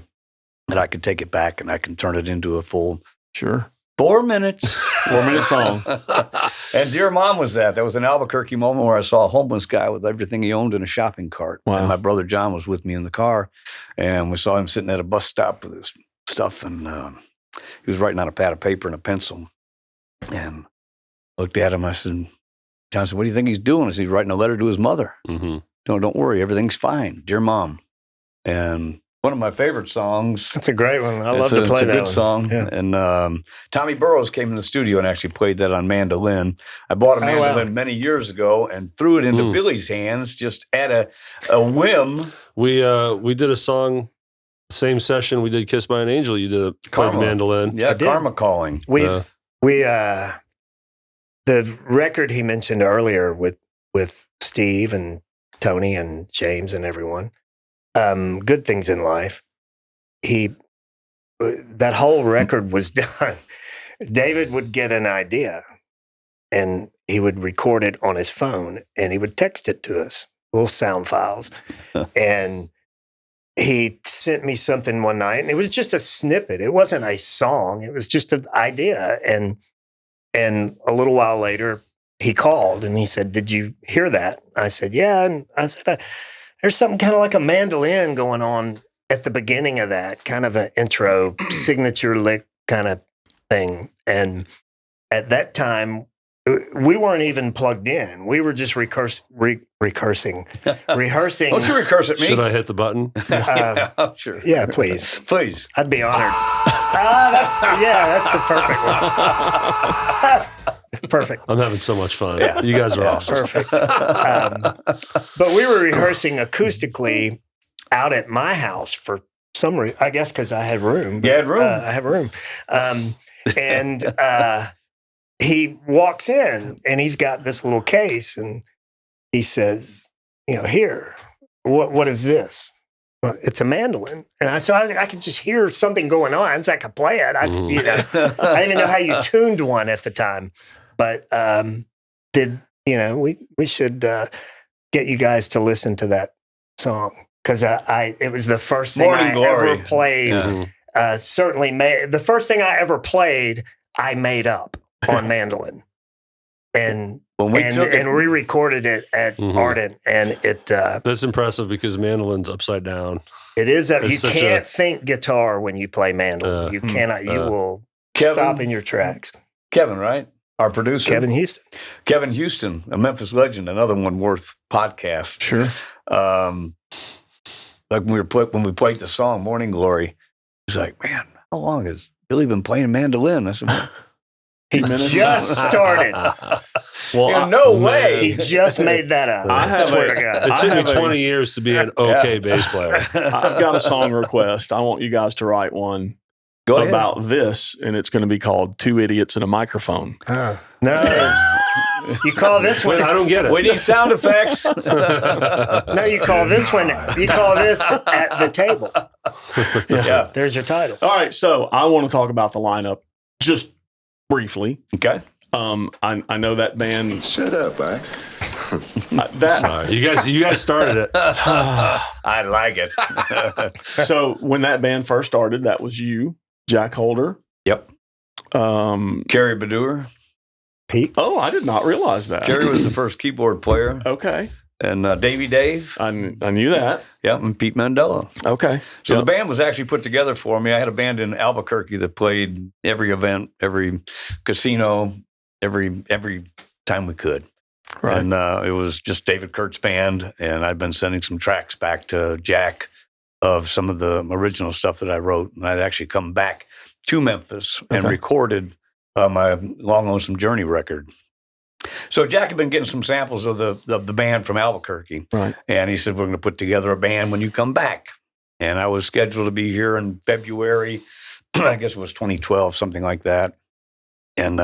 and I can take it back and I can turn it into a full 4 minutes. 4-minute song. And Dear Mom was that. That was an Albuquerque moment where I saw a homeless guy with everything he owned in a shopping cart. Wow. And my brother John was with me in the car, and we saw him sitting at a bus stop with his stuff, and he was writing on a pad of paper and a pencil. And looked at him. I said, John said, "What do you think he's doing?" I said, "He's writing a letter to his mother." Mm-hmm. No, don't worry. Everything's fine. Dear Mom. And one of my favorite songs. That's a great one. I love to play It's a that good one. song. Yeah. And Tommy Burrows came in the studio and actually played that on mandolin. I bought a mandolin many years ago and threw it into Billy's hands just at a whim. We did a song, same session. We did "Kissed by an Angel." You did played mandolin. Yeah, Karma Calling. The record he mentioned earlier with Steve and Tony and James and everyone, Good Things in Life. That whole record was done. David would get an idea and he would record it on his phone and he would text it to us. little sound files. And he sent me something one night, and it was just a snippet. It wasn't a song. It was just an idea. And a little while later, he called and he said, "Did you hear that?" I said, "Yeah." And I said, "There's something kind of like a mandolin going on at the beginning of that, kind of an intro, signature lick kind of thing." And at that time, we weren't even plugged in. We were just rehearsing. Don't you recurse at me? Should I hit the button? Sure. Yeah, please. Please. I'd be honored. That's the perfect one. Perfect. I'm having so much fun. Yeah. You guys are awesome. Perfect. But we were rehearsing acoustically out at my house for some reason. I guess because I had room. You had room. I have room. And he walks in and he's got this little case and he says, "Here, what is this?" "Well, it's a mandolin." And I could just hear something going on. So I could play it. I didn't even know how you tuned one at the time. But we should get you guys to listen to that song because it was the first thing Morning I Glory. ever played. Yeah. Certainly the first thing I ever played, I made up on mandolin, and re-recorded it at Ardent, and it. That's impressive because mandolin's upside down. It is. You It's such can't think guitar when you play mandolin. You cannot. You will stop in your tracks. Kevin, right? Our producer. Kevin Houston. Kevin Houston, a Memphis legend, another one worth podcast. Sure. Like when we played the song Morning Glory, he's like, "Man, how long has Billy been playing mandolin?" I said, "Man, He just started. Well, no man. way. He just made that up. I have swear to God. It took me have 20 years to be an okay bass player. I've got a song request. I want you guys to write one Go ahead. about this, and it's going to be called Two Idiots and a Microphone. No. You call this one. Wait, I don't get it. We need sound effects. No, you call this one. You call this at the table. Yeah. There's your title. All right, so I want to talk about the lineup just briefly. Okay. I know that band. Shut up, eh? Sorry. You guys started it. I like it. So when that band first started, that was you, Jack Holder. Yep. Kerry Badur. Pete. Oh, I did not realize that. Kerry was the first keyboard player. Okay. And Davey Dave. I knew that. Yep. And Pete Mandela. Okay. So the band was actually put together for me. I had a band in Albuquerque that played every event, every casino, every time we could. Right. And it was just David Kurtz band. And I'd been sending some tracks back to Jack of some of the original stuff that I wrote. And I'd actually come back to Memphis and recorded my Long Lonesome Journey record. So Jack had been getting some samples of the band from Albuquerque. Right. And he said, "We're going to put together a band when you come back." And I was scheduled to be here in February. I guess it was 2012, something like that. And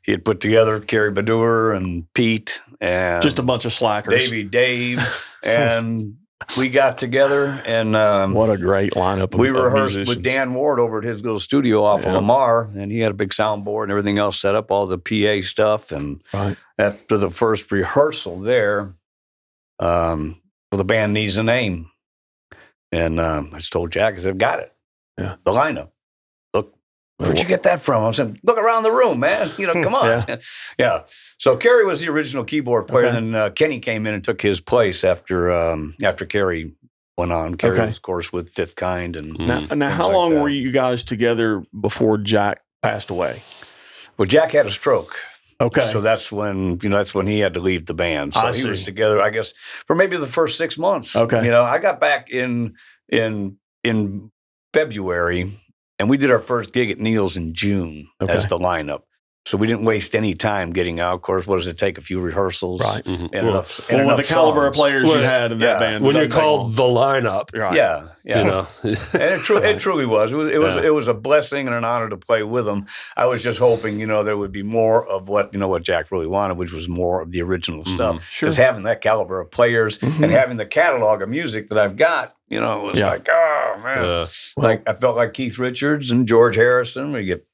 he had put together Kerry Badur and Pete and Just a bunch of slackers. Dave, and we got together and What a great lineup. we of rehearsed musicians. with Dan Ward over at his little studio off of Lamar, and he had a big soundboard and everything else set up, all the PA stuff. And Right. after the first rehearsal there, well, the band needs a name. And I just told Jack, I said, "I've got it. Yeah. The lineup. Look, where'd you get that from?" I said, "Look around the room, man. Come on." Yeah. So Kerry was the original keyboard player, and then Kenny came in and took his place after Kerry went on. Kerry was, of course, with Fifth Kind. And Now how like long that. were you guys together before Jack passed away? Well, Jack had a stroke. Okay. So that's when he had to leave the band. So I he was see. together, I guess, for maybe the first 6 months. Okay. I got back in February, and we did our first gig at Neil's in June as the lineup. So we didn't waste any time getting out. Of course, what does it take? A few rehearsals. Right. And Well, enough with the caliber of songs. players you had in that band. When it you're doesn't take long. called the lineup, Right. Yeah. you know. And it truly was. It was a blessing and an honor to play with them. I was just hoping, there would be more of what Jack really wanted, which was more of the original stuff. Sure. Because having that caliber of players and having the catalog of music that I've got, it was like, oh man, like I felt like Keith Richards and George Harrison. We get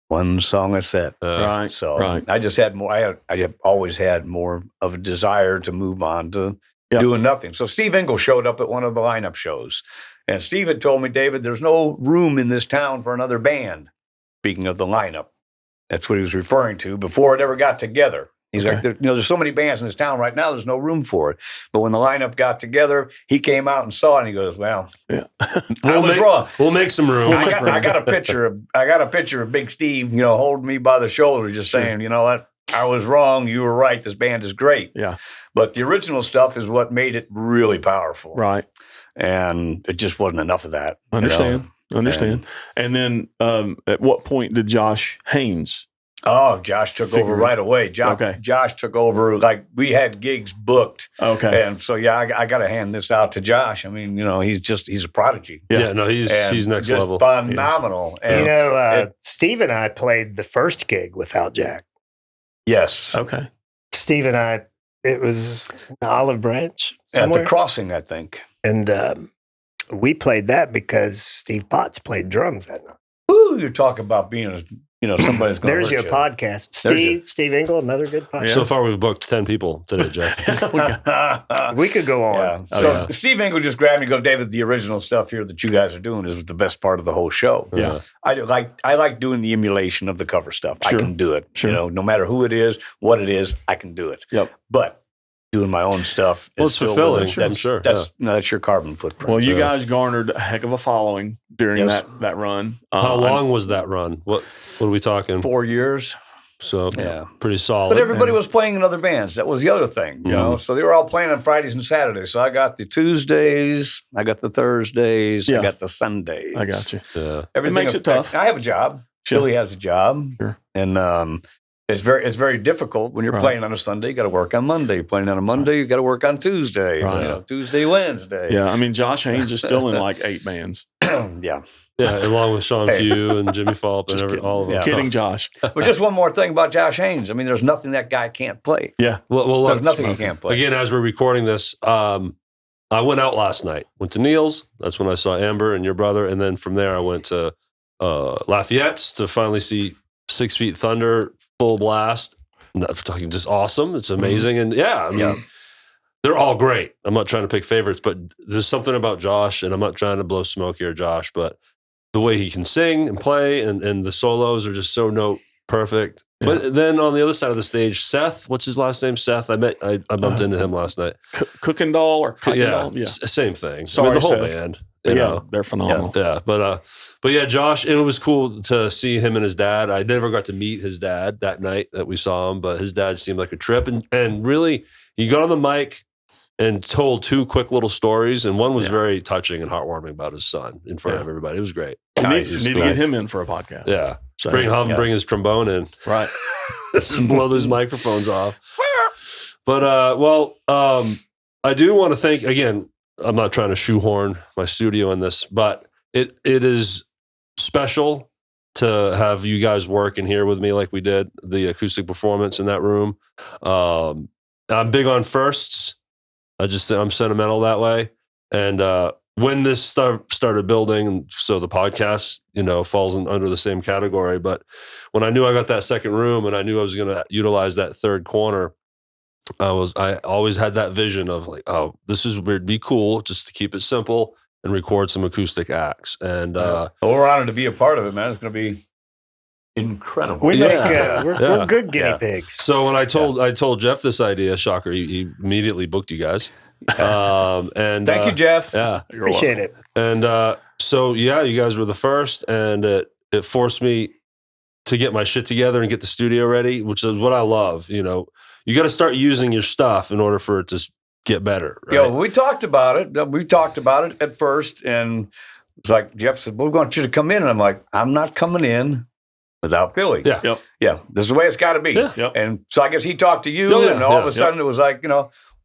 one song a set. Right. So I just had more. I have always had more of a desire to move on to doing nothing. So Steve Ingle showed up at one of the lineup shows. And Steve had told me, David, there's no room in this town for another band. Speaking of the lineup, that's what he was referring to before it ever got together. He's like, there's so many bands in this town right now, there's no room for it. But when the lineup got together, he came out and saw it, and he goes, well, I was wrong. We'll make some room. I got a picture of Big Steve, holding me by the shoulder, just saying, you know what? I was wrong. You were right. This band is great. Yeah. But the original stuff is what made it really powerful. Right. And it just wasn't enough of that. Understand. And then at what point did Josh Haynes? Oh, Josh took over right away. Josh took over. Like, we had gigs booked. Okay. And so, I got to hand this out to Josh. I mean, he's a prodigy. Yeah, no, he's next just level. Phenomenal. And, Steve and I played the first gig without Jack. yes. Okay. Steve and I, it was Olive Branch somewhere. At the Crossing, I think. And we played that because Steve Potts played drums that night. Ooh, you're talking about being somebody's going to There's your podcast. Steve Ingle, another good podcast. So far, we've booked 10 people today, Jeff. We could go on. Yeah. Steve Ingle just grabbed me and goes, David, the original stuff here that you guys are doing is the best part of the whole show. Yeah. I like doing the emulation of the cover stuff. Sure. I can do it. Sure. No matter who it is, what it is, I can do it. Yep. But doing my own stuff is it's fulfilling. I'm sure. That's your carbon footprint. Well, you guys garnered a heck of a following during Yes. that run. How long was that run? What are we talking? 4 years. So Yeah. pretty solid. But everybody was playing in other bands. That was the other thing, So they were all playing on Fridays and Saturdays. So I got the Tuesdays, I got the Thursdays, Yeah. I got the Sundays. I got you. Yeah. Everything makes it tough. I have a job. Sure. Billy has a job. Sure. And it's very difficult when you're playing on a Sunday. You got to work on Monday. You're playing on a Monday. You got to work on Tuesday. Right. Tuesday, Wednesday. Yeah, I mean, Josh Haynes is still in like 8 bands. Yeah. Yeah, along with Sean Few and Jimmy Falp and Just all of them. Yeah. Kidding, Josh. But just one more thing about Josh Haynes. I mean, there's nothing that guy can't play. Yeah. Well, There's look, nothing he can't play. again, as we're recording this, I went out last night. Went to Neil's. That's when I saw Amber and your brother. And then from there, I went to Lafayette's to finally see 6 Feet Thunder full blast. And that's fucking just awesome. It's amazing. And I mean, they're all great. I'm not trying to pick favorites, but there's something about Josh, and I'm not trying to blow smoke here, Josh, but the way he can sing and play and the solos are just so note perfect. Yeah. But then on the other side of the stage, Seth, what's his last name? Seth. I bumped into him last night. Cookendall or Cookendall? Yeah, same thing. Sorry, the whole Seth. band. You know. know, they're phenomenal. Yeah, but yeah, Josh, it was cool to see him and his dad. I never got to meet his dad that night that we saw him, but his dad seemed like a trip. And really, he got on the mic and told 2 quick little stories, and one was very touching and heartwarming about his son in front of everybody. It was great. You need to get him in for a podcast. Yeah. So, Have him bring his trombone in. Right. Blow those microphones off. But, I do want to thank, again, I'm not trying to shoehorn my studio in this, but it is special to have you guys work in here with me like we did, the acoustic performance in that room. I'm big on firsts. I'm sentimental that way. And when this started building, so the podcast, falls under the same category. But when I knew I got that second room and I knew I was going to utilize that third corner, I always had that vision of like, oh, it'd be cool just to keep it simple and record some acoustic acts. And we're honored to be a part of it, man. It's going to be incredible. We're good guinea pigs. So when I told Jeff this idea, shocker, he immediately booked you guys. And thank you, Jeff. Yeah, appreciate it. And so you guys were the first, and it forced me to get my shit together and get the studio ready, which is what I love. You got to start using your stuff in order for it to get better. Right? Yeah, we talked about it. We talked about it at first, and it's like Jeff said, "We want you to come in," and I'm like, "I'm not coming in without Billy." Yeah, Yep. Yeah, this is the way it's got to be. Yeah. Yep. And so I guess he talked to you, and all of a sudden it was like,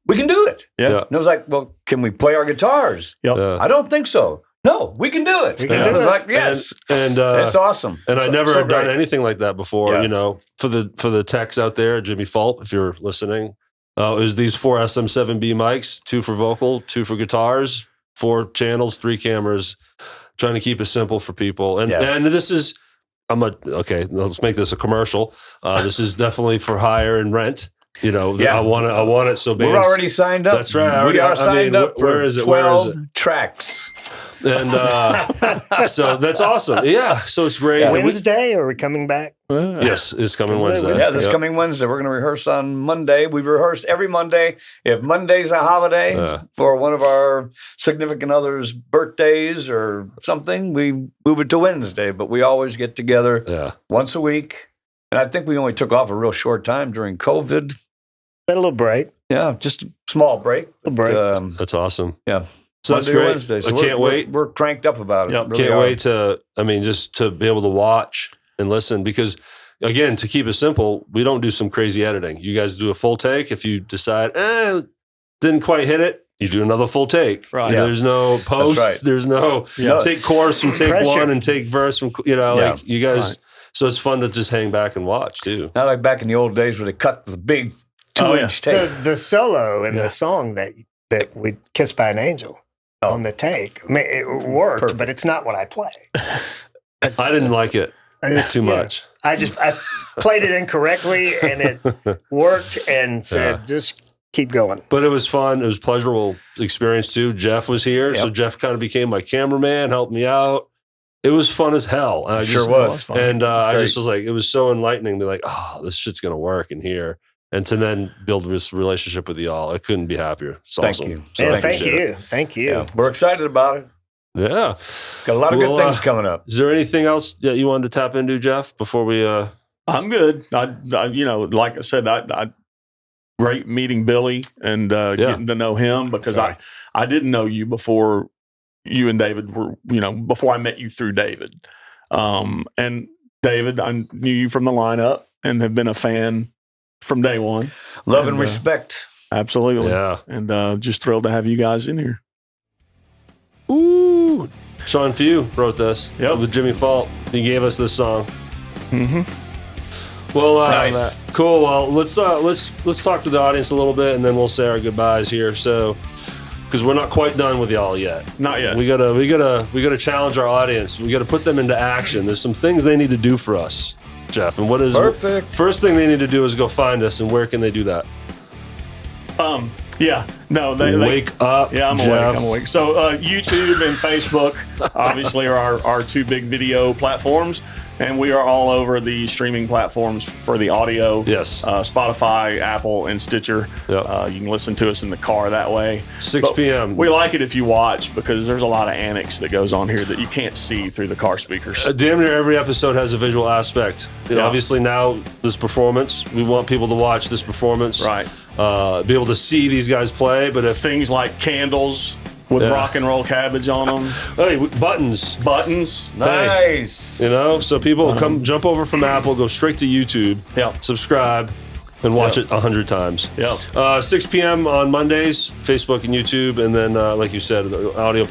we can do it. Yeah. And it was like, well, can we play our guitars? Yep. I don't think so. No, we can do it. We can I do was it. like, yes, and it's awesome. And I never had done great. anything like that before. Yeah. For the techs out there, Jimmy Falp, if you're listening, it was these 4 SM7B mics, 2 for vocal, 2 for guitars, 4 channels, 3 cameras, trying to keep it simple for people. And this is, let's make this a commercial. This is definitely for hire and rent. I want it so bad. We're already signed up. That's right. We are signed up for where is it? 12 tracks. And so that's awesome. Yeah. So it's great. Wednesday, or are we coming back? Yes, it's coming Wednesday. Yeah, this coming Wednesday. We're going to rehearse on Monday. We rehearse every Monday. If Monday's a holiday for one of our significant others' birthdays or something, we move it to Wednesday. But we always get together once a week. And I think we only took off a real short time during COVID. A little break. Yeah, just a small break. That's awesome. Yeah. So Monday that's great. Wednesday. So I can't wait. We're cranked up about it. Yep. Really Can't wait just to be able to watch and listen, because again, to keep it simple, we don't do some crazy editing. You guys do a full take. If you decide, didn't quite hit it, you do another full take. Right. Yeah. There's no post. Right. There's no take chorus from take one and take verse from, like you guys. Right. So it's fun to just hang back and watch too. Not like back in the old days where they cut the big 2-inch tape. The solo in the song that we Kissed by an Angel on the take. I mean, it worked, but it's not what I play. I didn't like it too much. I played it incorrectly, and it worked, and said, just keep going. But it was fun. It was a pleasurable experience too. Jeff was here, so Jeff kind of became my cameraman, helped me out. It was fun as hell. I sure was fun. And I just was like, it was so enlightening to be like, oh, this shit's going to work in here. And to then build this relationship with y'all. I couldn't be happier. It's awesome. Thank you. So Thank you. Yeah, we're excited about it. Yeah. Got a lot of good things coming up. Is there anything else that you wanted to tap into, Jeff, before we... I'm good. I like I said, I great meeting Billy and getting to know him, because I didn't know you before you and David were, before I met you through David. And David, I knew you from the lineup and have been a fan from day one. Love and respect. Absolutely. Yeah. And just thrilled to have you guys in here. Ooh. Sean Few wrote this with Jimmy Fault. He gave us this song. Mm-hmm. Well, nice. Cool. Well, let's talk to the audience a little bit, and then we'll say our goodbyes here. So, because we're not quite done with y'all yet. Not yet. We gotta challenge our audience. We gotta put them into action. There's some things they need to do for us, Jeff. And what is perfect? First thing they need to do is go find us. And where can they do that? They wake up. Yeah, I'm Jeff. awake. So YouTube and Facebook obviously are our two big video platforms, and we are all over the streaming platforms for the audio. Yes. Spotify, Apple, and Stitcher. Yep. You can listen to us in the car that way. 6 p.m. We like it if you watch, because there's a lot of annex that goes on here that you can't see through the car speakers. Damn near every episode has a visual aspect. Obviously now this performance, we want people to watch this performance. Right. Be able to see these guys play, but if things like candles with rock and roll cabbage on them. Hey, buttons. Nice. Hey, so people jump over from Apple, go straight to YouTube, subscribe, and watch it 100 times. 6 p.m. on Mondays, Facebook and YouTube, and then, like you said, the audio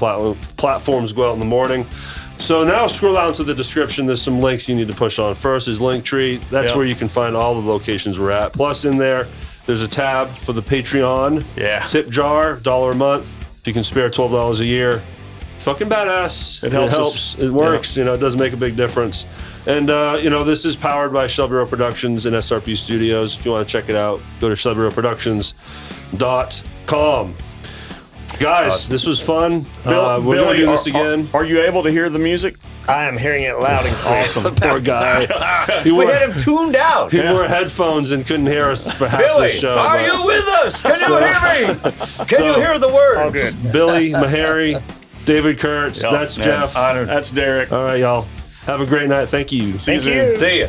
platforms go out in the morning. So now scroll down to the description. There's some links you need to push on. First is Linktree. That's where you can find all the locations we're at. Plus in there's a tab for the Patreon. Tip jar, $1 a month. If you can spare $12 a year, fucking badass. It helps. It works. It does make a big difference. And, this is powered by Shelby Row Productions and SRP Studios. If you want to check it out, go to ShelbyRowProductions.com. Guys, this was fun. We're going to do this again. Are you able to hear the music? I am hearing it loud and clear. Awesome. Poor guy. We had him tuned out. He wore headphones and couldn't hear us for half the show. Are you with us? Can you hear me? Can you hear the words? All good. Billy Maharrey, David Kurtz, that's Jeff. Honored. That's Derek. All right, y'all. Have a great night. Thank you. Thank you. See you.